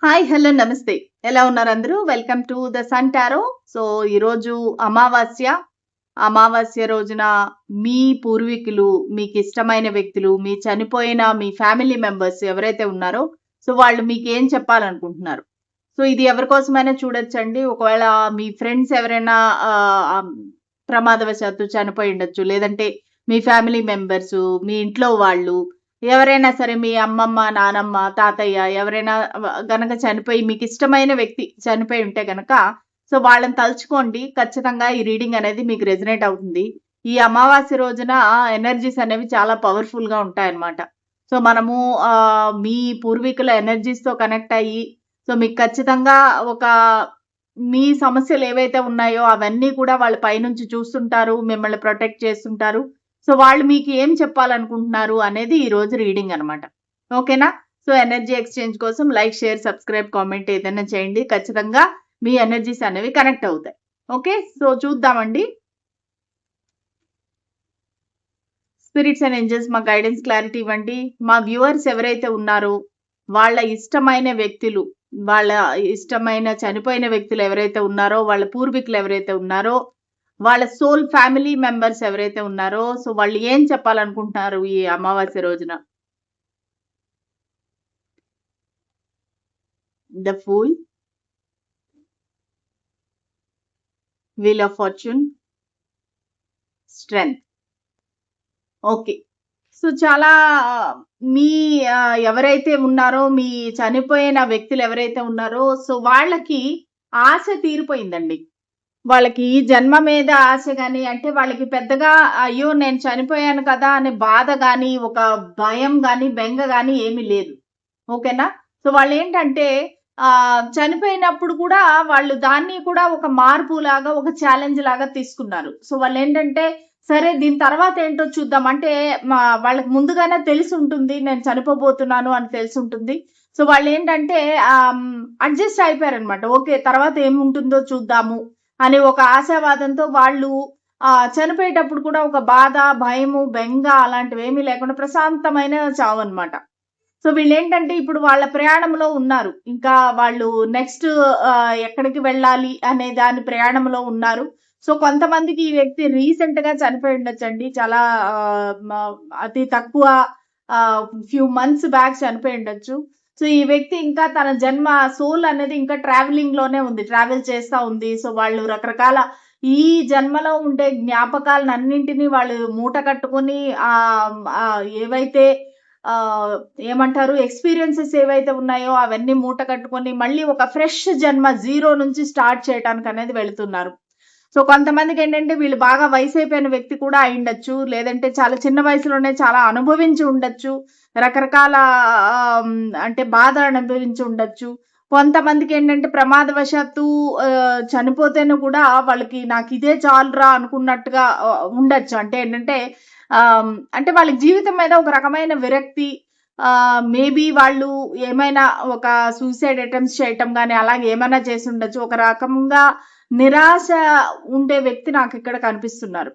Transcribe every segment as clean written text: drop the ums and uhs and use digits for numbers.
Hi! Hello! నమస్తే. ఎలా ఉన్నారు అందరూ? Welcome to the sun tarot. So, ఈరోజు అమావాస్య. అమావాస్య రోజున మీ పూర్వీకులు, మీకిష్టమైన వ్యక్తులు, మీ చనిపోయిన మీ ఫ్యామిలీ మెంబర్స్ ఎవరైతే ఉన్నారో, సో, వాళ్ళు మీకేం చెప్పాలనుకుంటున్నారు? సో, ఇది ఎవరి కోసమైనా చూడొచ్చండి. ఒకవేళ మీ ఫ్రెండ్స్ ఎవరైనా ఆహ్, ఆహ్, ప్రమాదవశాత్తు చనిపోయి ఉండొచ్చు. లేదంటే మీ ఫ్యామిలీ మెంబర్సు, మీ ఇంట్లో వాళ్ళు ఎవరైనా సరే మీ అమ్మమ్మ, నానమ్మ, తాతయ్య ఎవరైనా గనక చనిపోయి మీకిష్టమైన వ్యక్తి చనిపోయి ఉంటే గనక, సో వాళ్ళని తలుచుకోండి. ఖచ్చితంగా ఈ రీడింగ్ అనేది మీకు రెజొనేట్ అవుతుంది. ఈ అమావాస్య రోజున ఎనర్జీస్ అనేవి చాలా పవర్‌ఫుల్‌గా ఉంటాయన్నమాట. సో మనము మీ పూర్వీకుల ఎనర్జీస్‌తో కనెక్ట్ అయ్యి, సో మీకు ఖచ్చితంగా ఒక మీ సమస్యలేవైతే ఉన్నాయో అవన్నీ కూడా వాళ్ళు పైనుంచి చూస్తుంటారు. మిమ్మల్ని ప్రొటెక్ట్ చేస్తుంటారు. సో, వాళ్ళు మీకు ఏం చెప్పాలనుకుంటున్నారు అనేది ఈరోజు రీడింగ్ అనమాట. ఓకేనా? సో, ఎనర్జీ ఎక్స్‌చేంజ్ కోసం లైక్, షేర్, సబ్స్క్రైబ్, కామెంట్ ఏదైనా చేయండి. ఖచ్చితంగా మీ ఎనర్జీస్ అనేవి కనెక్ట్ అవుతాయి. ఓకే. సో, చూద్దామండి. స్పిరిట్స్ అండ్ ఏంజెల్స్ మాకు గైడెన్స్, క్లారిటీ ఇవ్వండి. మా వ్యూవర్స్ ఎవరైతే ఉన్నారో వాళ్ళ ఇష్టమైన వ్యక్తులు, వాళ్ళ ఇష్టమైన చనిపోయిన వ్యక్తులు ఎవరైతే ఉన్నారో, వాళ్ళ పూర్వీకులు ఎవరైతే ఉన్నారో, వాళ్ళ సోల్ ఫ్యామిలీ మెంబర్స్ ఎవరైతే ఉన్నారో, సో వాళ్ళు ఏం చెప్పాలనుకుంటున్నారు ఈ అమావాస్య రోజున? The fool, wheel of fortune, strength. Okay. So చాలా మీ ఎవరైతే ఉన్నారో, మీ చనిపోయిన వ్యక్తులు ఎవరైతే ఉన్నారో, సో వాళ్ళకి ఆశ తీరిపోయిందండి. వాళ్ళకి ఈ జన్మ మీద ఆశ గాని, అంటే వాళ్ళకి పెద్దగా అయ్యో! నేను చనిపోయాను కదా! అనే బాధ గాని, ఒక భయం గాని, బెంగ గాని ఏమీ లేదు. ఓకేనా? సో వాళ్ళేంటంటే చనిపోయినప్పుడు కూడా వాళ్ళు దాన్ని కూడా ఒక మార్పులాగా, ఒక ఛాలెంజ్ లాగా తీసుకున్నారు. సో వాళ్ళేంటంటే సరే దీని తర్వాత ఏంటో చూద్దాం. అంటే వాళ్ళకి ముందుగానే తెలిసుంటుంది. నేను చనిపోబోతున్నాను అని తెలిసుంటుంది. సో వాళ్ళేంటంటే అడ్జస్ట్ అయిపోయారనమాట. ఓకే. తర్వాత ఏముంటుందో చూద్దాము అని ఒక ఆశావాదంతో వాళ్ళు చనిపోయేటప్పుడు కూడా ఒక బాధ, భయము, బెంగ అలాంటివేమీ లేకుండా ప్రశాంతమైన చావనమాట. సో వీళ్ళేంటంటే ఇప్పుడు వాళ్ళ ప్రయాణంలో ఉన్నారు. ఇంకా వాళ్ళు నెక్స్ట్ ఎక్కడికి వెళ్ళాలి అనే దాని ప్రయాణంలో ఉన్నారు. సో కొంతమందికి ఈ వ్యక్తి రీసెంట్‌గా చనిపోయి ఉండొచ్చండి. చాలా ఆహ్, మ అతి తక్కువ ఫ్యూ మంత్స్ బ్యాక్ చనిపోయి ఉండొచ్చు. సో ఈ వ్యక్తి ఇంకా తన జన్మ సోల్ అనేది ఇంకా ట్రావెలింగ్‌లోనే ఉంది. ట్రావెల్ చేస్తా ఉంది. సో వాళ్ళు రకరకాల ఈ జన్మలో ఉండే జ్ఞాపకాలనన్నింటిని వాళ్ళు మూట కట్టుకొని ఏవైతే ఆహ్, ఏమంటారు ఎక్స్‌పీరియన్సెస్ ఏవైతే ఉన్నాయో అవన్నీ మూట కట్టుకొని మళ్ళీ ఒక ఫ్రెష్ జన్మ జీరో నుంచి స్టార్ట్ చేయటానికనేది వెళుతున్నారు. సో కొంతమందికేంటంటే వీళ్ళు బాగా వయసైపోయిన వ్యక్తి కూడా అయ్యుండొచ్చు. లేదంటే చాలా చిన్న వయసులోనే చాలా అనుభవించి ఉండొచ్చు. రకరకాల అంటే బాధ అనుభవించి ఉండొచ్చు. కొంతమందికేంటంటే ప్రమాదవశాత్తు చనిపోతేను కూడా వాళ్ళకి నాకిదే చాలురా అనుకున్నట్టుగా ఉండొచ్చు. అంటే ఏంటంటే అంటే వాళ్ళ జీవితం మీద ఒక రకమైన విరక్తి, మేబీ వాళ్ళు ఏమైనా ఒక సూసైడ్ అటెంప్ట్స్ చేయటం గాని అలాగే ఏమైనా చేసుండొచ్చు. ఒక రకంగా నిరాశ ఉండే వ్యక్తి నాకిక్కడ కనిపిస్తున్నారు.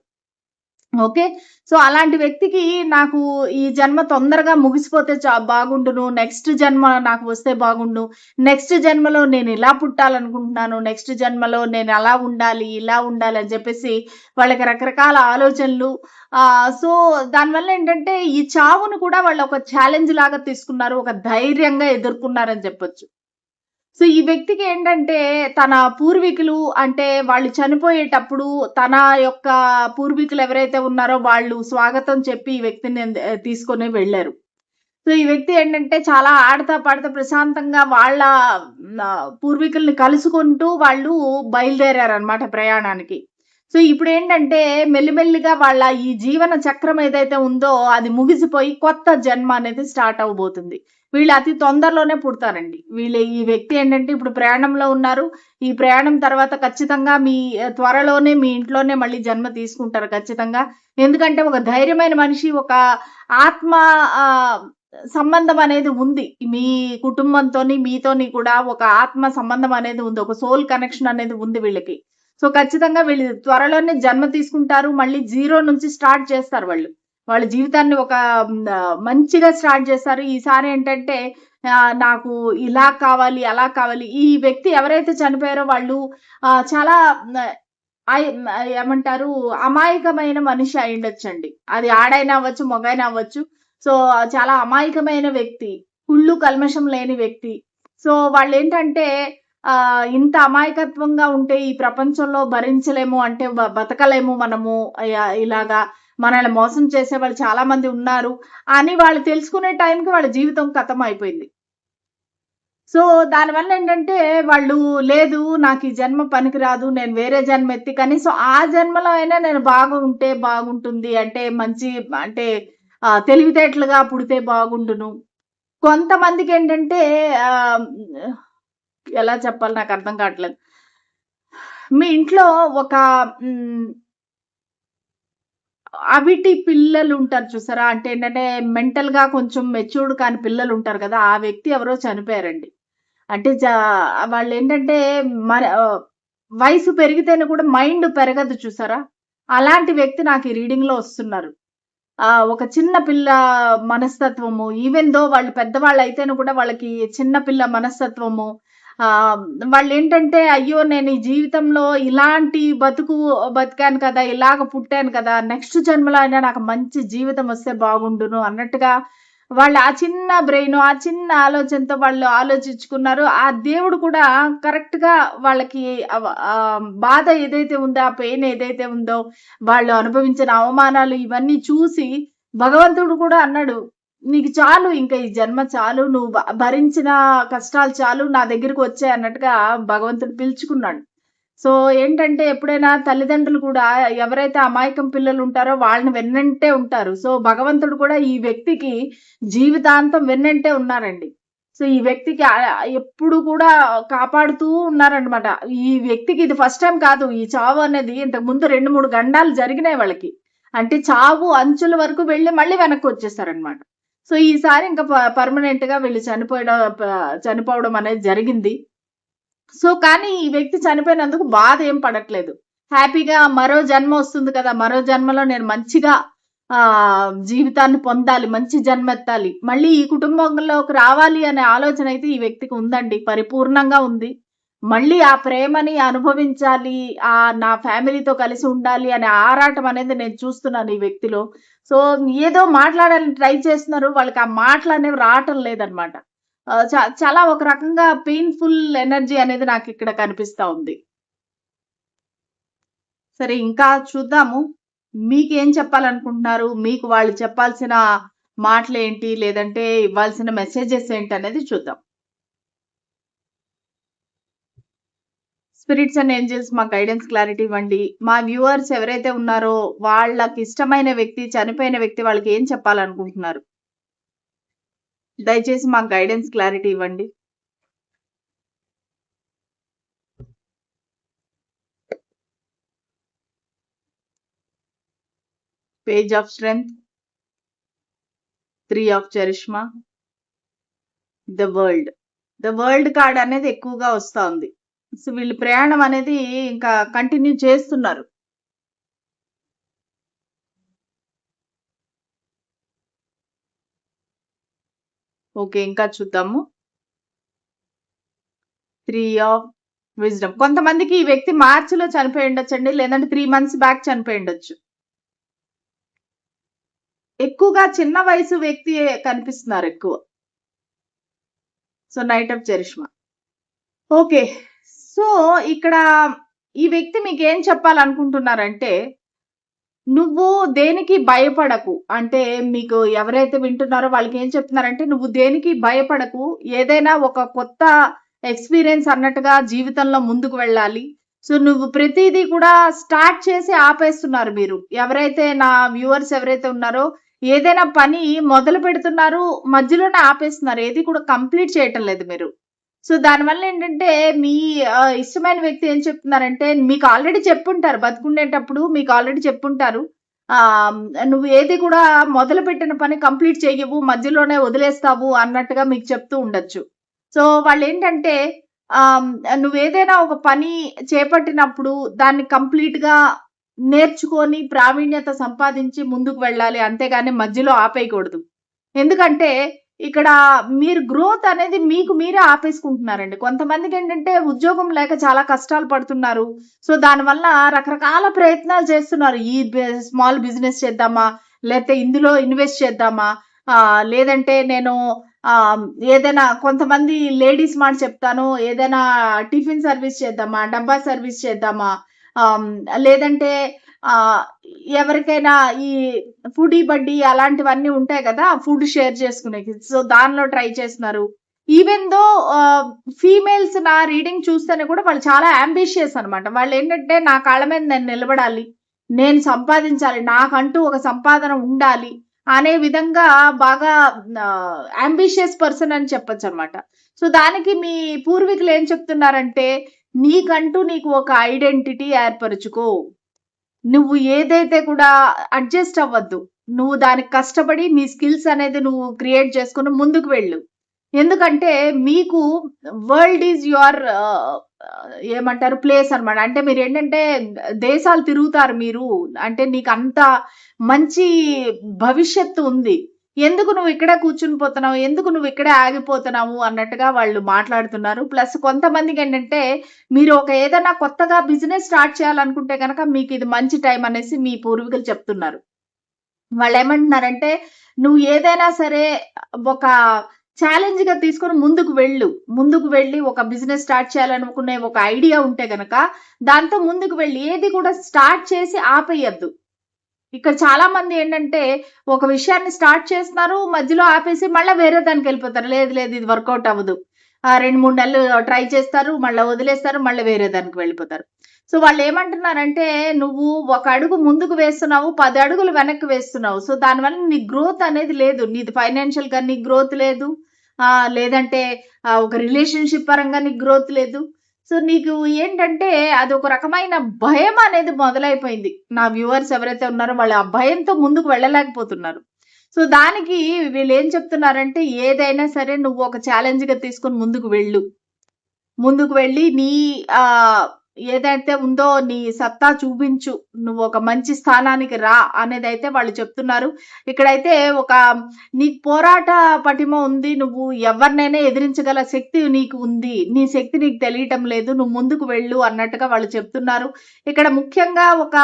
ఓకే. సో, అలాంటి వ్యక్తికి నాకు ఈ జన్మ తొందరగా ముగిసిపోతే బాగుండును. నెక్స్ట్ జన్మ నాకు వస్తే బాగుండు. నెక్స్ట్ జన్మలో నేనిలా పుట్టాలనుకుంటున్నాను. నెక్స్ట్ జన్మలో నేనలా ఉండాలి, ఇలా ఉండాలి అని చెప్పేసి వాళ్ళకి రకరకాల ఆలోచనలు. సో, దానివల్ల ఏంటంటే ఈ చావును కూడా వాళ్ళు ఒక ఛాలెంజ్ లాగా తీసుకున్నారు. ఒక ధైర్యంగా ఎదుర్కొన్నారని చెప్పొచ్చు. సో, ఈ వ్యక్తికి ఏంటంటే తన పూర్వీకులు అంటే వాళ్ళు చనిపోయేటప్పుడు తన యొక్క పూర్వీకులు ఎవరైతే ఉన్నారో వాళ్ళు స్వాగతం చెప్పి ఈ వ్యక్తిని తీసుకొని వెళ్లారు. సో, ఈ వ్యక్తి ఏంటంటే చాలా ఆడతా పాడతా ప్రశాంతంగా వాళ్ళ పూర్వీకుల్ని కలుసుకుంటూ వాళ్ళు బయలుదేరారనమాట ప్రయాణానికి. సో, ఇప్పుడేంటంటే మెల్లిమెల్లిగా వాళ్ళ ఈ జీవన చక్రం ఏదైతే ఉందో అది ముగిసిపోయి కొత్త జన్మ అనేది స్టార్ట్ అవ్వబోతుంది. వీళ్ళు అతి తొందరలోనే పుడతారండి. ఈ వ్యక్తి ఏంటంటే ఇప్పుడు ప్రయాణంలో ఉన్నారు. ఈ ప్రయాణం తర్వాత ఖచ్చితంగా త్వరలోనే మీ ఇంట్లోనే మళ్ళీ జన్మ తీసుకుంటారు ఖచ్చితంగా. ఎందుకంటే ఒక ధైర్యమైన మనిషి, ఒక ఆత్మ సంబంధం అనేది ఉంది. మీ కుటుంబంతోని, మీతోని కూడా ఒక ఆత్మ సంబంధం అనేది ఉంది. ఒక సోల్ కనెక్షన్ అనేది ఉంది వీళ్ళకి. సో, ఖచ్చితంగా వీళ్ళు త్వరలోనే జన్మ తీసుకుంటారు. మళ్ళీ జీరో నుంచి స్టార్ట్ చేస్తారు వాళ్ళు. వాళ్ళ జీవితాన్ని ఒక మంచిగా స్టార్ట్ చేస్తారు. ఈసారి ఏంటంటే నాకు ఇలా కావాలి, అలా కావాలి. ఈ వ్యక్తి ఎవరైతే చనిపోయారో వాళ్ళు చాలా ఏమంటారు అమాయకమైన మనిషి అయ్యుండొచ్చండి. అది ఆడైనా అవ్వచ్చు, మగైనా అవ్వచ్చు. సో, చాలా అమాయకమైన వ్యక్తి. కుళ్ళు, కల్మషం లేని వ్యక్తి. సో, వాళ్ళేంటంటే ఇంత అమాయకత్వంగా ఉంటే ఈ ప్రపంచంలో భరించలేము అంటే బతకలేము మనము ఇలాగా మనల్ని మోసం చేసేవాళ్ళు చాలా మంది ఉన్నారు అని వాళ్ళు తెలుసుకునే టైంకి వాళ్ళ జీవితం ఖతం అయిపోయింది. సో, దానివల్ల ఏంటంటే వాళ్ళు లేదు నాకు ఈ జన్మ పనికిరాదు. నేను వేరే జన్మ ఎత్తి కనీసం ఆ జన్మలో అయినా నేను బాగుంటే బాగుంటుంది. అంటే మంచి అంటే తెలివితేటలుగా పుడితే బాగుండును. కొంతమందికేంటంటే ఆహ్, ఎలా చెప్పాలో నాకు అర్థం కావట్లేదు. మీ ఇంట్లో ఒక అవిటి పిల్లలుంటారు చూసారా? అంటే ఏంటంటే మెంటల్‌గా కొంచెం మెచ్యూర్డ్ కాని పిల్లలుంటారు కదా! ఆ వ్యక్తి ఎవరో చనిపోయారండి. అంటే వాళ్ళేంటంటే మన వయసు పెరిగితేనే కూడా మైండ్ పెరగదు చూసారా? అలాంటి వ్యక్తి నాకు ఈ రీడింగ్‌లో వస్తున్నారు. ఒక చిన్న పిల్ల మనస్తత్వము ఈవెన్ దో వాళ్ళు పెద్దవాళ్ళైతేను కూడా వాళ్ళకి చిన్న పిల్ల మనస్తత్వము. ఆహ్, వాళ్ళేంటంటే అయ్యో! నేను ఈ జీవితంలో ఇలాంటి బతుకు బతికాను కదా! ఇలాగ పుట్టాను కదా! నెక్స్ట్ జన్మలో అయినా నాకు మంచి జీవితం వస్తే బాగుండును అన్నట్టుగా వాళ్ళు ఆ చిన్న బ్రెయిను, ఆ చిన్న ఆలోచనతో వాళ్ళు ఆలోచించుకున్నారు. ఆ దేవుడు కూడా కరెక్ట్‌గా వాళ్ళకి బాధ ఏదైతే ఉందో, ఆ పెయిన్ ఏదైతే ఉందో, వాళ్ళు అనుభవించిన అవమానాలు ఇవన్నీ చూసి భగవంతుడు కూడా అన్నాడు, "నీకు చాలు ఇంక ఈ జన్మ చాలు. నువ్వు భరించిన కష్టాలు చాలు. నా దగ్గరికి వచ్చేయి" అన్నట్టుగా భగవంతుడు పిలుచుకున్నాడు. సో, ఏంటంటే ఎప్పుడైనా తల్లిదండ్రులు కూడా ఎవరైతే అమాయకం పిల్లలుంటారో వాళ్ళని వెన్నంటే ఉంటారు. సో, భగవంతుడు కూడా ఈ వ్యక్తికి జీవితాంతం వెన్నంటే ఉన్నారండి. సో, ఈ వ్యక్తికి ఎప్పుడు కూడా కాపాడుతూ ఉన్నారనమాట. ఈ వ్యక్తికి ఇది ఫస్ట్ టైమ్ కాదు. ఈ చావు అనేది ఇంతకుముందు 2, 3 గండాలు జరిగినాయి వాళ్ళకి. అంటే చావు అంచుల వరకు వెళ్లి మళ్ళీ వెనక్కొచ్చేసారనమాట. సో, ఈసారి ఇంకా పర్మనెంట్‌గా వీళ్ళు చనిపోవడం అనేది జరిగింది. సో, కానీ ఈ వ్యక్తి చనిపోయినందుకు బాధ ఏం పడట్లేదు. హ్యాపీగా మరో జన్మ వస్తుంది కదా! మరో జన్మలో నేను మంచిగా జీవితాన్ని పొందాలి. మంచి జన్మెత్తాలి. మళ్ళీ ఈ కుటుంబంలోకి రావాలి అనే ఆలోచన అయితే ఈ వ్యక్తికి ఉందండి. పరిపూర్ణంగా ఉంది. మళ్ళీ ఆ ప్రేమని అనుభవించాలి. నా ఫ్యామిలీతో కలిసి ఉండాలి అనే ఆరాటం అనేది నేను చూస్తున్నాను ఈ వ్యక్తిలో. సో, ఏదో మాట్లాడాలని ట్రై చేస్తున్నారు. వాళ్ళకి ఆ మాటలనేవి రావటం లేదనమాట. చాలా ఒక రకంగా పెయిన్‌ఫుల్ ఎనర్జీ అనేది నాకిక్కడ కనిపిస్తా ఉంది. సరే ఇంకా చూద్దాము. మీకేం చెప్పాలనుకుంటున్నారు? మీకు వాళ్ళు చెప్పాల్సిన మాటలేంటి? లేదంటే ఇవ్వాల్సిన మెసేజెస్ ఏంటనేది చూద్దాం. స్పిరిట్స్ అండ్ ఏంజెల్స్ మాకు గైడెన్స్, క్లారిటీ ఇవ్వండి. మా వ్యూవర్స్ ఎవరైతే ఉన్నారో వాళ్ళకిష్టమైన వ్యక్తి, చనిపోయిన వ్యక్తి వాళ్ళకి ఏం చెప్పాలనుకుంటున్నారు? దయచేసి మాకు గైడెన్స్, క్లారిటీ ఇవ్వండి. Page of strength, 3 of charisma, the world card అనేది ఎక్కువగా వస్తా ఉంది. సో, వీళ్ళు ప్రయాణం అనేది ఇంకా కంటిన్యూ చేస్తున్నారు. ఓకే. ఇంకా చూద్దాము. 3 ఆఫ్ విజ్డమ్. కొంతమందికి ఈ వ్యక్తి మార్చ్‌లో చనిపోయి ఉండొచ్చండి. లేదంటే 3 మంత్స్ బ్యాక్ చనిపోయి ఉండొచ్చు. ఎక్కువగా చిన్న వయసు వ్యక్తి కనిపిస్తున్నారు ఎక్కువ. So, knight of charisma. Okay. So, ఇక్కడ ఈ వ్యక్తి మీకేం చెప్పాలనుకుంటున్నారంటే, నువ్వు దేనికి భయపడకు. అంటే మీకు ఎవరైతే వింటున్నారో వాళ్ళకేం చెప్తున్నారంటే, నువ్వు దేనికి భయపడకు. ఏదైనా ఒక కొత్త ఎక్స్‌పీరియన్స్ అన్నట్టుగా జీవితంలో ముందుకు వెళ్ళాలి. సో, నువ్వు ప్రతీదీ కూడా స్టార్ట్ చేసి ఆపేస్తున్నారు మీరు. ఎవరైతే నా వ్యూవర్స్ ఎవరైతే ఉన్నారో, ఏదైనా పని మొదలు పెడుతున్నారు, మధ్యలోనే ఆపేస్తున్నారు. ఏది కూడా కంప్లీట్ చేయటం లేదు మీరు. సో, దానివల్ల ఏంటంటే మీ ఇష్టమైన వ్యక్తి ఏం చెప్తున్నారంటే మీకు ఆల్రెడీ చెప్పుంటారు. బతికుండేటప్పుడు మీకు ఆల్రెడీ చెప్పుంటారు. ఆహ్, నువ్వు ఏది కూడా మొదలుపెట్టిన పని కంప్లీట్ చెయ్యవు. మధ్యలోనే వదిలేస్తావు అన్నట్టుగా మీకు చెప్తూ ఉండొచ్చు. సో, వాళ్ళేంటంటే ఆహ్, నువ్వేదైనా ఒక పని చేపట్టినప్పుడు దాన్ని కంప్లీట్‌గా నేర్చుకొని ప్రావీణ్యత సంపాదించి ముందుకు వెళ్ళాలి. అంతేగాని మధ్యలో ఆపేయకూడదు. ఎందుకంటే ఇక్కడ మీరు గ్రోత్ అనేది మీకు మీరే ఆపేసుకుంటున్నారండి. కొంతమందికేంటంటే ఉద్యోగం లేక చాలా కష్టాలు పడుతున్నారు. సో, దానివల్ల రకరకాల ప్రయత్నాలు చేస్తున్నారు. ఈ స్మాల్ బిజినెస్ చేద్దామా? లేతే ఇందులో ఇన్వెస్ట్ చేద్దామా? లేదంటే నేను ఆహ్, ఏదైనా కొంతమంది లేడీస్ మాట చెప్తాను. ఏదైనా టిఫిన్ సర్విస్ చేద్దామా? డబ్బా సర్విస్ చేద్దామా? ఆహ్, లేదంటే ఆహ్, ఎవరికైనా ఈ ఫుడీ బడ్డీ అలాంటివన్నీ ఉంటాయి కదా! ఫుడ్ షేర్ చేసుకునేకి. సో, దానిలో ట్రై చేస్తున్నారు. ఈవెన్ దో ఫీమేల్స్ నా రీడింగ్ చూస్తేనే కూడా వాళ్ళు చాలా యాంబిషియస్ అనమాట. వాళ్ళేంటంటే నా కాళ్ళ మీద నేను నిలబడాలి. నేను సంపాదించాలి. నాకంటూ ఒక సంపాదన ఉండాలి. అనే విధంగా బాగా యాంబిషియస్ పర్సన్ అని చెప్పొచ్చనమాట. సో, దానికి మీ పూర్వీకులు ఏం చెప్తున్నారంటే, నీకంటూ నీకు ఒక ఐడెంటిటీ ఏర్పరుచుకో. నువ్వు ఏదైతే కూడా అడ్జస్ట్ అవ్వద్దు. నువ్వు దానికి కష్టపడి నీ స్కిల్స్ అనేది నువ్వు క్రియేట్ చేసుకొని ముందుకు వెళ్ళు. ఎందుకంటే మీకు వరల్డ్ ఈజ్ యువర్ ఏమంటారు ప్లేస్ అనమాట. అంటే మీరేంటంటే దేశాలు తిరుగుతారు మీరు. అంటే నీకంత మంచి భవిష్యత్తు ఉంది. ఎందుకు నువ్వు ఇక్కడే కూర్చుని పోతున్నావు? ఎందుకు నువ్వు ఇక్కడే ఆగిపోతున్నావు? అన్నట్టుగా వాళ్ళు మాట్లాడుతున్నారు. ప్లస్ కొంతమందికేంటంటే మీరు ఒక ఏదైనా కొత్తగా బిజినెస్ స్టార్ట్ చేయాలనుకుంటే గనక మీకిది మంచి టైం అనేసి మీ పూర్వీకులు చెప్తున్నారు. వాళ్ళేమంటున్నారంటే, "నువ్వు ఏదైనా సరే ఒక ఛాలెంజ్‌గా తీసుకొని ముందుకు వెళ్ళు. ముందుకు వెళ్ళి ఒక బిజినెస్ స్టార్ట్ చేయాలనుకునే ఒక ఐడియా ఉంటే గనక, దాంతో ముందుకు వెళ్లి ఏది కూడా స్టార్ట్ చేసి ఆపేయొద్దు." ఇక్కడ చాలా మంది ఏంటంటే, ఒక విషయాన్ని స్టార్ట్ చేస్తున్నారు. మధ్యలో ఆపేసి మళ్ళా వేరే దానికెళ్ళిపోతారు. లేదు లేదు ఇది వర్కౌట్ అవ్వదు. 2, 3 నెలలు ట్రై చేస్తారు. మళ్ళా వదిలేస్తారు. మళ్ళా వేరే దానికి వెళ్ళిపోతారు. సో, వాళ్ళేమంటున్నారంటే, "నువ్వు ఒక అడుగు ముందుకు వేస్తున్నావు. 10 అడుగులు వెనక్కి వేస్తున్నావు. సో, దానివల్ల నీ గ్రోత్ అనేది లేదు. నీది ఫైనాన్షియల్‌గా నీకు గ్రోత్ లేదు. లేదంటే ఒక రిలేషన్‌షిప్ పరంగా నీకు గ్రోత్ లేదు. సో, నీకు ఏంటంటే అదొక రకమైన భయం అనేది మొదలైపోయింది. నా వ్యూవర్స్ ఎవరైతే ఉన్నారో వాళ్ళు ఆ భయంతో ముందుకు వెళ్ళలేకపోతున్నారు. సో, దానికి వీళ్ళేం చెప్తున్నారంటే, ఏదైనా సరే నువ్వు ఒక ఛాలెంజ్‌గా తీసుకొని ముందుకు వెళ్ళు. ముందుకు వెళ్ళి నీ ఆహ్, ఏదైతే ఉందో నీ సత్తా చూపించు. నువ్వు ఒక మంచి స్థానానికి రా అనేదైతే వాళ్ళు చెప్తున్నారు. ఇక్కడైతే ఒక నీకు పోరాట పటిమ ఉంది. నువ్వు ఎవరినైనా ఎదిరించగల శక్తి నీకు ఉంది. నీ శక్తి నీకు తెలియటం లేదు. నువ్వు ముందుకు వెళ్ళు అన్నట్టుగా వాళ్ళు చెప్తున్నారు. ఇక్కడ ముఖ్యంగా ఒక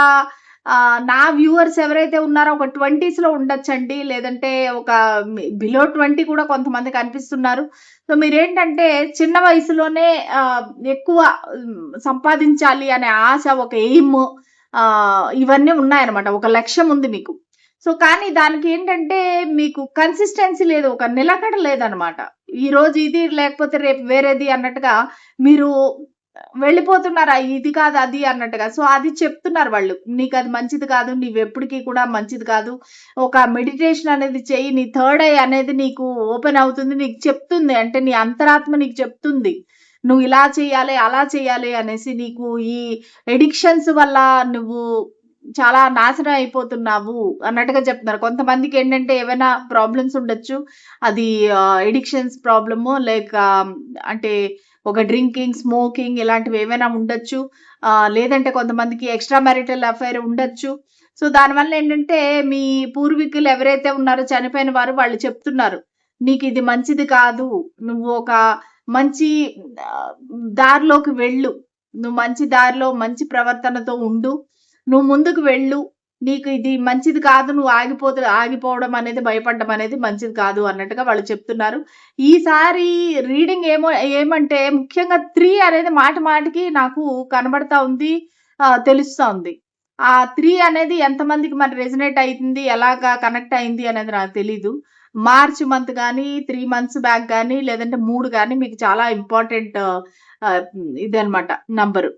నా వ్యూవర్స్ ఎవరైతే ఉన్నారో ఒక 20స్‌లో ఉండొచ్చండి. లేదంటే ఒక బిలో 20 కూడా కొంతమంది కనిపిస్తున్నారు. సో, మీరేంటంటే చిన్న వయసులోనే ఎక్కువ సంపాదించాలి అనే ఆశ, ఒక ఎయిమ్ ఇవన్నీ ఉన్నాయన్నమాట. ఒక లక్ష్యం ఉంది మీకు. సో, కానీ దానికేంటంటే మీకు కన్సిస్టెన్సీ లేదు. ఒక నిలకడ లేదన్నమాట. ఈరోజు ఇది లేకపోతే రేపు వేరేది అన్నట్టుగా మీరు వెళ్ళిపోతున్నారా? ఇది కాదు అది అన్నట్టుగా. సో, అది చెప్తున్నారు వాళ్ళు. నీకది మంచిది కాదు. నీవెప్పటికి కూడా మంచిది కాదు. ఒక మెడిటేషన్ అనేది చెయ్యి. నీ థర్డ్ ఐ అనేది నీకు ఓపెన్ అవుతుంది. నీకు చెప్తుంది. అంటే నీ అంతరాత్మ నీకు చెప్తుంది. నువ్వు ఇలా చేయాలి, అలా చేయాలి అనేసి నీకు ఈ అడిక్షన్స్ వల్ల నువ్వు చాలా నాశనం అయిపోతున్నావు అన్నట్టుగా చెప్తున్నారు. కొంతమందికేంటంటే ఏవైనా ప్రాబ్లమ్స్ ఉండొచ్చు. అది అడిక్షన్స్ ప్రాబ్లమో లేక అంటే ఒక డ్రింకింగ్, స్మోకింగ్ ఇలాంటివి ఏవైనా ఉండొచ్చు. లేదంటే కొంతమందికి ఎక్స్‌ట్రా మ్యారిటల్ అఫైర్ ఉండొచ్చు. సో, దానివల్ల ఏంటంటే మీ పూర్వీకులు ఎవరైతే ఉన్నారో చనిపోయిన వారు వాళ్ళు చెప్తున్నారు. "నీకిది మంచిది కాదు. నువ్వు ఒక మంచి ఆహ్, దారిలోకి వెళ్ళు. నువ్వు మంచి దారిలో మంచి ప్రవర్తనతో ఉండు. నువ్వు ముందుకు వెళ్ళు. నీకు ఇది మంచిది కాదు. నువ్వు ఆగిపోవడం అనేది భయపడడం అనేది మంచిది కాదు" అన్నట్టుగా వాళ్ళు చెప్తున్నారు. ఈసారి రీడింగ్ ఏమంటే ముఖ్యంగా 3 అనేది మాటికి నాకు కనబడతా ఉంది. తెలుస్తా ఉంది. ఆ 3 అనేది ఎంతమందికి మరి రెజొనేట్ అయింది, ఎలాగా కనెక్ట్ అయింది అనేది నాకు తెలీదు. మార్చ్ మంత్ గాని, 3 మంత్స్ బ్యాక్ గాని, లేదంటే 3 గాని మీకు చాలా ఇంపార్టెంట్ ఇదన్నమాట నంబరు.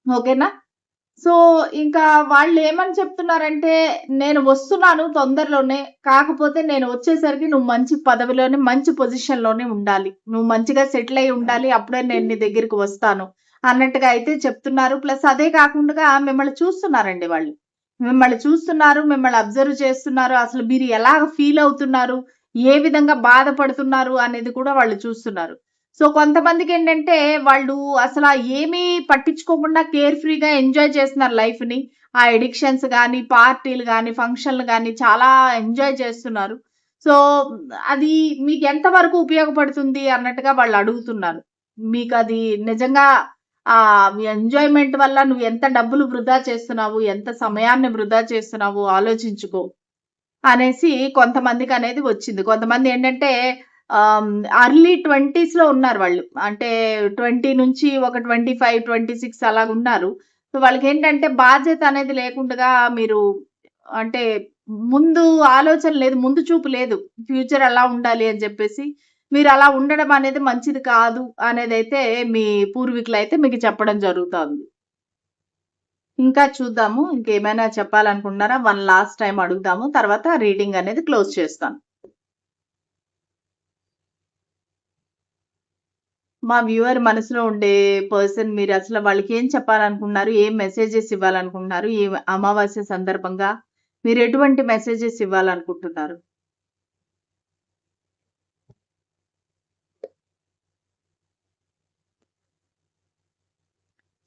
ఓకేనా? సో, ఇంకా వాళ్ళేమని చెప్తున్నారంటే, "నేను వస్తున్నాను తొందరలోనే. కాకపోతే నేను వచ్చేసరికి నువ్వు మంచి పదవిలోనే, మంచి పొజిషన్‌లోనే ఉండాలి. నువ్వు మంచిగా సెటిల్ అయ్యి ఉండాలి. అప్పుడే నేను నీ దగ్గరికి వస్తాను" అన్నట్టుగా అయితే చెప్తున్నారు. ప్లస్ అదే కాకుండా మిమ్మల్ని చూస్తున్నారండి వాళ్ళు. మిమ్మల్ని చూస్తున్నారు. మిమ్మల్ని అబ్జర్వ్ చేస్తున్నారు. అసలు మీరు ఎలాగ ఫీల్ అవుతున్నారు? ఏ విధంగా బాధపడుతున్నారు అనేది కూడా వాళ్ళు చూస్తున్నారు. సో, కొంతమందికేంటంటే వాళ్ళు అసల ఏమీ పట్టించుకోకుండా కేర్ ఫ్రీగా ఎంజాయ్ చేస్తున్నారు లైఫ్‌ని. ఆ ఎడిక్షన్స్ గానీ, పార్టీలు గానీ, ఫంక్షన్‌లు గానీ చాలా ఎంజాయ్ చేస్తున్నారు. సో, అది మీకెంత వరకు ఉపయోగపడుతుంది అన్నట్టుగా వాళ్ళడుగుతున్నారు. మీకది నిజంగా ఎంజాయ్‌మెంట్ వల్ల నువ్వెంత డబ్బులు వృధా చేస్తున్నావు, ఎంత సమయాన్ని వృధా చేస్తున్నావు ఆలోచించుకో అనేసి కొంతమందికనేది వచ్చింది. కొంతమందేంటంటే ఆహ్, అర్లీ 20స్‌లో ఉన్నారు వాళ్ళు. అంటే 20 నుంచి ఒక 25, 26 అలాగున్నారు. సో, వాళ్ళకేంటంటే బాధ్యత అనేది లేకుండగా మీరు అంటే ముందు ఆలోచన లేదు, ముందు చూపు లేదు. ఫ్యూచర్ ఎలా ఉండాలి అని చెప్పేసి. మీరలా ఉండడం అనేది మంచిది కాదు అనేదైతే మీ పూర్వీకులైతే మీకు చెప్పడం జరుగుతాంది. ఇంకా చూద్దాము. ఇంకేమైనా చెప్పాలనుకుంటున్నారా? వన్ లాస్ట్ టైమ్ అడుగుదాము. తర్వాత రీడింగ్ అనేది క్లోజ్ చేస్తాను. మా వ్యూవర్ మనసులో ఉండే పర్సన్ మీరసలు వాళ్ళకేం చెప్పాలనుకుంటున్నారు? ఏం మెసేజెస్ ఇవ్వాలనుకుంటున్నారు? ఈ అమావాస్య సందర్భంగా మీరెటువంటి మెసేజెస్ ఇవ్వాలనుకుంటున్నారు?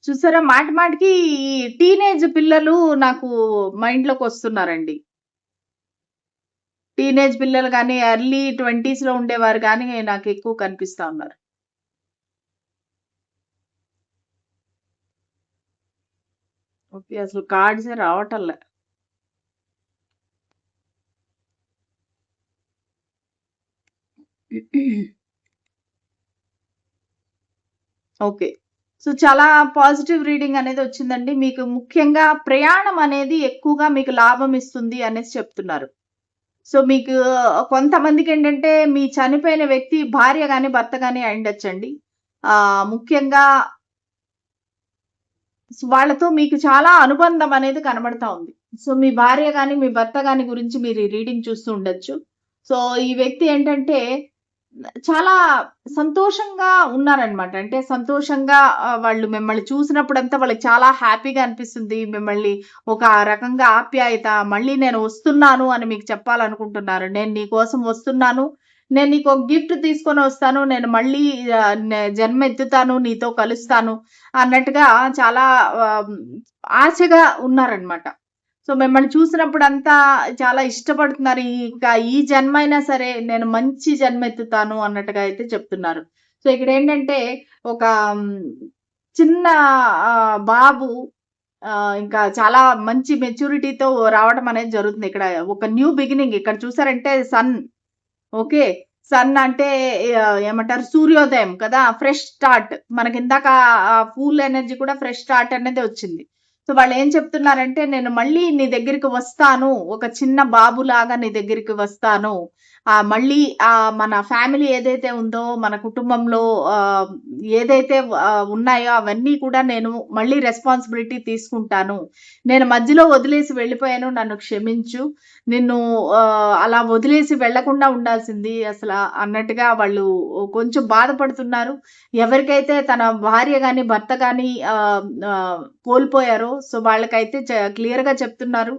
చూసారా మాటి మాటికి ఈ టీనేజ్ పిల్లలు నాకు మైండ్‌లోకొస్తున్నారండి. టీనేజ్ పిల్లలు గాని, ఎర్లీ 20స్‌లో ఉండేవారు గాని నాకెక్కువ కనిపిస్తా ఉన్నారు. ఓకే. అసలు కార్డ్సే రావటంలే. ఓకే. సో, చాలా పాజిటివ్ రీడింగ్ అనేది వచ్చిందండి. మీకు ముఖ్యంగా ప్రయాణం అనేది ఎక్కువగా మీకు లాభం ఇస్తుంది అనేసి చెప్తున్నారు. సో, మీకు కొంతమందికేంటంటే మీ చనిపోయిన వ్యక్తి భార్య గాని, భర్త గాని అయ్యుండొచ్చండి. ముఖ్యంగా వాళ్ళతో మీకు చాలా అనుబంధం అనేది కనబడతా ఉంది. సో, మీ భార్య గాని, మీ భర్త గాని గురించి మీరు ఈ రీడింగ్ చూస్తూ ఉండొచ్చు. సో, ఈ వ్యక్తి ఏంటంటే చాలా సంతోషంగా ఉన్నారనమాట. అంటే సంతోషంగా వాళ్ళు మిమ్మల్ని చూసినప్పుడంతా వాళ్ళకి చాలా హ్యాపీగా అనిపిస్తుంది. మిమ్మల్ని ఒక రకంగా ఆప్యాయత, మళ్ళీ నేను వస్తున్నాను అని మీకు చెప్పాలనుకుంటున్నారు. నేను నీ కోసం వస్తున్నాను. నేను నీకొక గిఫ్ట్ తీసుకొనొస్తాను. నేను మళ్ళీ జన్మెత్తుతాను, నీతో కలుస్తాను అన్నట్టుగా చాలా ఆహ్, ఆశగా ఉన్నారనమాట. సో, మిమ్మల్ని చూసినప్పుడంతా చాలా ఇష్టపడుతున్నారు. ఇంకా ఈ జన్మైనా సరే నేను మంచి జన్మెత్తుతాను అన్నట్టుగా అయితే చెప్తున్నారు. సో, ఇక్కడేంటంటే ఒక హ్మ్, చిన్న బాబు ఇంకా చాలా మంచి మెచ్యూరిటీతో రావడం అనేది జరుగుతుంది. ఇక్కడ ఒక న్యూ బిగినింగ్ ఇక్కడ చూసారంటే సన్ ఓకే. సన్ అంటే ఏమంటారు సూర్యోదయం కదా! Fresh start. మనకిందాక కూల్ ఎనర్జీ కూడా ఫ్రెష్ స్టార్ట్ అనేది వచ్చింది. సో, వాళ్ళేం చెప్తున్నారంటే, "నేను మళ్ళీ నీ దగ్గరికి వస్తాను. ఒక చిన్న బాబులాగా నీ దగ్గరికి వస్తాను. మళ్ళీ మన ఫ్యామిలీ ఏదైతే ఉందో, మన కుటుంబంలో ఆహ్, ఏదైతే ఉన్నాయో అవన్నీ కూడా నేను మళ్ళీ రెస్పాన్సిబిలిటీ తీసుకుంటాను. నేను మధ్యలో వదిలేసి వెళ్ళిపోయాను. నన్ను క్షమించు. నిన్ను అలా వదిలేసి వెళ్ళకుండా ఉండాల్సింది అసల" అన్నట్టుగా వాళ్ళు కొంచెం బాధపడుతున్నారు. ఎవరికైతే తన భార్య గాని, భర్త గాని ఆహ్, ఆహ్, కోల్పోయారో సో, వాళ్ళకైతే క్లియర్‌గా చెప్తున్నారు.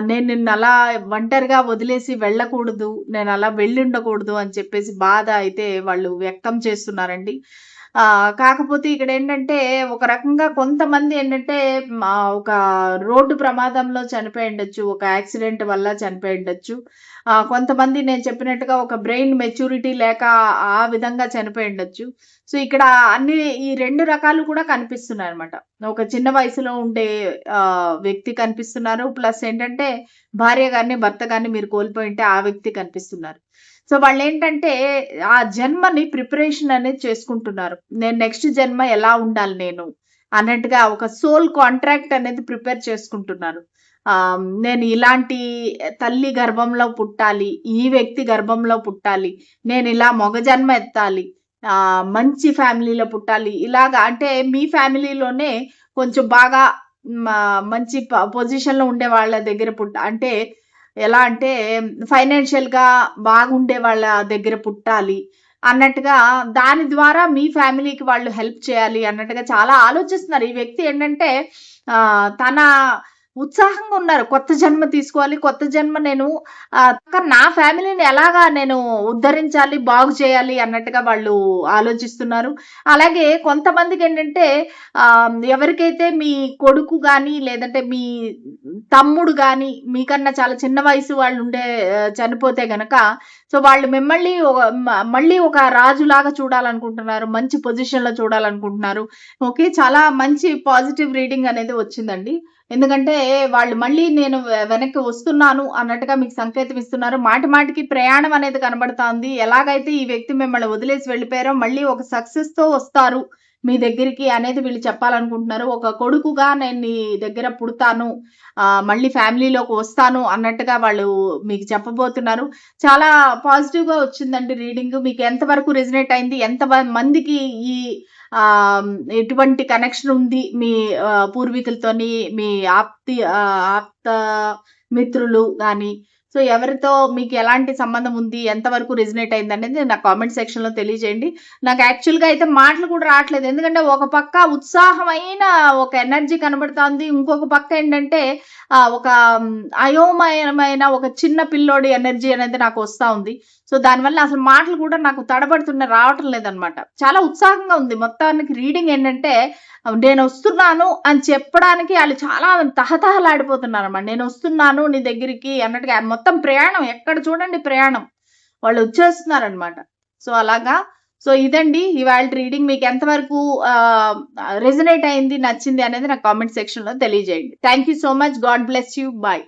నేను నిన్నలా ఒంటరిగా వదిలేసి వెళ్ళకూడదు. నేనలా వెళ్ళుండకూడదు అని చెప్పేసి బాధ అయితే వాళ్ళు వ్యక్తం చేస్తున్నారండి. కాకపోతే ఇక్కడేంటంటే ఒక రకంగా కొంతమంది ఏంటంటే ఒక రోడ్డు ప్రమాదంలో చనిపోయుండొచ్చు. ఒక యాక్సిడెంట్ వల్ల చనిపోయుండొచ్చు. కొంతమంది నేను చెప్పినట్టుగా ఒక బ్రెయిన్ మెచ్యూరిటీ లేక ఆ విధంగా చనిపోయుండొచ్చు. సో, ఇక్కడ అన్ని ఈ 2 రకాలు కూడా కనిపిస్తున్నాయన్నమాట. ఒక చిన్న వయసులో ఉండే వ్యక్తి కనిపిస్తున్నారు. ప్లస్ ఏంటంటే భార్య గాని, భర్త గాని మీరు కోల్పోయుంటే ఆ వ్యక్తి కనిపిస్తున్నారు. సో, వాళ్ళేంటంటే ఆ జన్మని ప్రిపరేషన్ అనేది చేసుకుంటున్నారు. నేను నెక్స్ట్ జన్మ ఎలా ఉండాలి నేను అన్నట్టుగా ఒక సోల్ కాంట్రాక్ట్ అనేది ప్రిపేర్ చేసుకుంటున్నారు. నేను ఇలాంటి తల్లి గర్భంలో పుట్టాలి. ఈ వ్యక్తి గర్భంలో పుట్టాలి. నేనిలా మగ జన్మ ఎత్తాలి. మంచి ఫ్యామిలీలో పుట్టాలి. ఇలాగా అంటే మీ ఫ్యామిలీలోనే కొంచెం బాగా మంచి పొజిషన్‌లో ఉండే వాళ్ళ దగ్గర అంటే ఎలా అంటే ఫైనాన్షియల్‌గా బాగుండే వాళ్ళ దగ్గర పుట్టాలి అన్నట్టుగా దాని ద్వారా మీ ఫ్యామిలీకి వాళ్ళు హెల్ప్ చేయాలి అన్నట్టుగా చాలా ఆలోచిస్తున్నారు. ఈ వ్యక్తి ఏంటంటే తన ఉత్సాహంగా ఉన్నారు. కొత్త జన్మ తీసుకోవాలి. కొత్త జన్మ నేను నా ఫ్యామిలీని ఎలాగా నేను ఉద్ధరించాలి, బాగు చేయాలి అన్నట్టుగా వాళ్ళు ఆలోచిస్తున్నారు. అలాగే కొంతమందికేంటంటే ఎవరికైతే మీ కొడుకు గాని, లేదంటే మీ తమ్ముడు గాని, మీకన్నా చాలా చిన్న వయసు వాళ్ళుండే చనిపోతే గనక సో, వాళ్ళు మిమ్మల్ని మళ్ళీ ఒక రాజులాగా చూడాలనుకుంటున్నారు. మంచి పొజిషన్‌లో చూడాలనుకుంటున్నారు. ఓకే. చాలా మంచి పాజిటివ్ రీడింగ్ అనేది వచ్చిందండి. ఎందుకంటే వాళ్ళు మళ్ళీ నేను వెనక్కి వస్తున్నాను అన్నట్టుగా మీకు సంకేతం ఇస్తున్నారు. మాటి మాటికి ప్రయాణం అనేది కనబడుతాంది. ఎలాగైతే ఈ వ్యక్తి మిమ్మల్ని వదిలేసి వెళ్ళిపోయారో మళ్ళీ ఒక సక్సెస్‌తో వస్తారు మీ దగ్గరికి అనేది వీళ్ళు చెప్పాలనుకుంటున్నారు. ఒక కొడుకుగా నేను నీ దగ్గర పుడతాను. మళ్ళీ ఫ్యామిలీలోకి వస్తాను అన్నట్టుగా వాళ్ళు మీకు చెప్పబోతున్నారు. చాలా పాజిటివ్‌గా వచ్చిందండి రీడింగ్. మీకు ఎంత వరకు రెజొనేట్ అయింది? ఎంత మందికి ఈ ఎటువంటి కనెక్షన్ ఉంది మీ పూర్వీకులతోని, మీ ఆప్త మిత్రులు గాని, సో ఎవరితో మీకు ఎలాంటి సంబంధం ఉంది? ఎంత వరకు రెజొనేట్ అయిందనేది నాకు కామెంట్ సెక్షన్‌లో తెలియజేయండి. నాకు యాక్చువల్‌గా అయితే మాటలు కూడా రావట్లేదు. ఎందుకంటే ఒక పక్క ఉత్సాహమైన ఒక ఎనర్జీ కనబడుతోంది. ఇంకొక పక్క ఏంటంటే ఒక అయోమయమైన ఒక చిన్న పిల్లోడి ఎనర్జీ అనేది నాకు వస్తా ఉంది. సో దానివల్ల అసలు మాటలు కూడా నాకు రావటం లేదనమాట. చాలా ఉత్సాహంగా ఉంది. మొత్తానికి రీడింగ్ ఏంటంటే నేనొస్తున్నాను అని చెప్పడానికి ఆళ్ళు చాలా తహతహలాడిపోతున్నారన్నమాట. నేనొస్తున్నాను నీ దగ్గరికి అన్నట్టుగా మొత్తం ప్రయాణం ఎక్కడ చూడండి ప్రయాణం. వాళ్ళు వచ్చేస్తున్నారన్నమాట. సో అలాగా. సో ఇదండి ఇవాల్టి రీడింగ్. మీకు ఎంత వరకు రెజొనేట్ అయింది, నచ్చింది అనేది నాకు కామెంట్ సెక్షన్‌లో తెలియజేయండి. Thank you so much. God bless you. By.